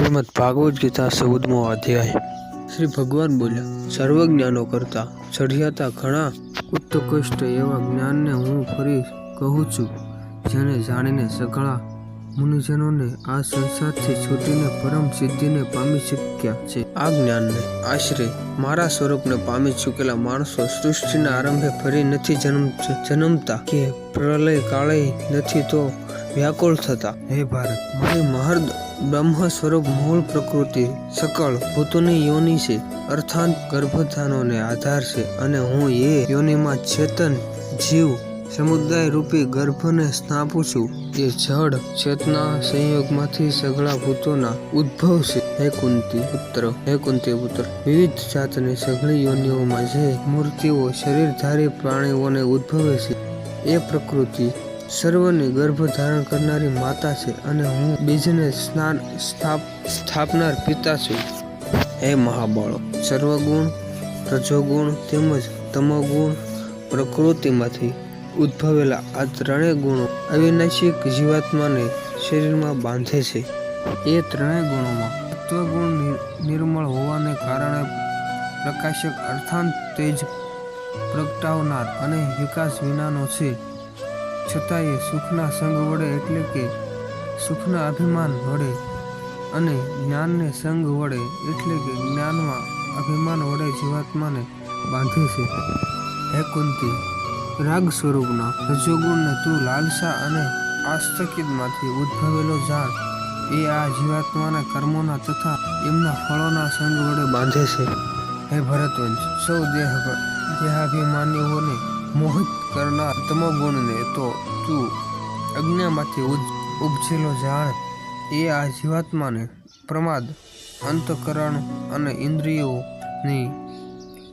શ્રીમદ ભાગવત ગીતા 14મો અધ્યાય। શ્રી ભગવાન બોલ્યા, સર્વજ્ઞાનો કરતા ચઢિયાતા ઘણા ઉત્કૃષ્ટ એવા જ્ઞાનને હું ફરી કહું છું, જેને જાણીને સઘળા મુનિજનોને આ સંસારથી છૂટીને પરમ સિદ્ધિને પામી શક્યા છે। આ જ્ઞાનને આશરે મારા સ્વરૂપને પામી ચૂકેલા માણસો સૃષ્ટિના આરંભે ફરી નથી જન્મતા કે પ્રલય કાળે નથી તો વ્યાકુળ થતા। હે ભારત, મારી મહર્દ બ્રહ્મ સ્વરૂપ મૂળ પ્રકૃતિ સકળ ભૂતોની યોનિ છે, અર્થાત ગર્ભધાનોને આધાર છે, અને હું એ યોનિમાં ચેતન જીવ સમુદાય રૂપી ગર્ભને સ્થાપું છું। એ જડ ચેતના સંયોગમાંથી સઘળા ભૂતોના ઉદ્ભવ છે। હે કુંતી પુત્ર, વિવિધ જાતની સઘળી યોનિઓમાં જે મૂર્તિઓ શરીરધારી પ્રાણીઓને ઉદ્ભવે છે, એ પ્રકૃતિ સર્વની ગર્ભ ધારણ કરનારી માતા છે, અને હું બીજને સ્થાપનાર પિતા છું। હે મહાબાળો, સર્વગુણ રજોગુણ તેમજ તમોગુણ પ્રકૃતિમાંથી ઉદ્ભવેલા આ ત્રણેય ગુણો અવિનાશી જીવાત્માને શરીરમાં બાંધે છે। એ ત્રણેય ગુણોમાં સત્વગુણ નિર્મળ હોવાને કારણે પ્રકાશક અર્થાત તેજ પ્રગટાવનાર અને વિકાસ વિનાનો છે, છતાં એ સુખના સંગ વડે એટલે કે સુખના અભિમાન વડે અને જ્ઞાનને સંગ વડે એટલે કે જ્ઞાનમાં અભિમાન વડે જીવાત્માને બાંધે છે। હે કુંતી, રાગ સ્વરૂપના રજોગુણને તું લાલસા અને આસ્તકિતમાંથી ઉદ્ભવેલો જાણ, એ આ જીવાત્માને કર્મોના તથા એમના ફળોના સંગ વડે બાંધે છે। હે ભરતવંશ, સૌ દેહાભિમાનીઓને મોહિત કરનાર તમોગુણને તો તું અજ્ઞામાંથી ઉપજેલો જાણ, એ આ જીવાત્માને પ્રમાદ અંતઃકરણ અને ઇન્દ્રિયોની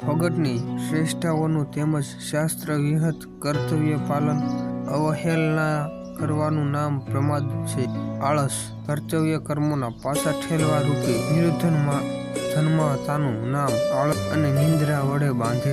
ફગટની શ્રેષ્ઠતાઓનું તેમજ શાસ્ત્ર વિહિત કર્તવ્ય પાલન અવહેલના કરવાનું નામ પ્રમાદ છે। આળસ કર્તવ્ય કર્મોના પાછા ઠેલવા રૂપી નિરુદ્ધનતાનું નામ આળસ અને નિંદ્રા વડે બાંધે છે।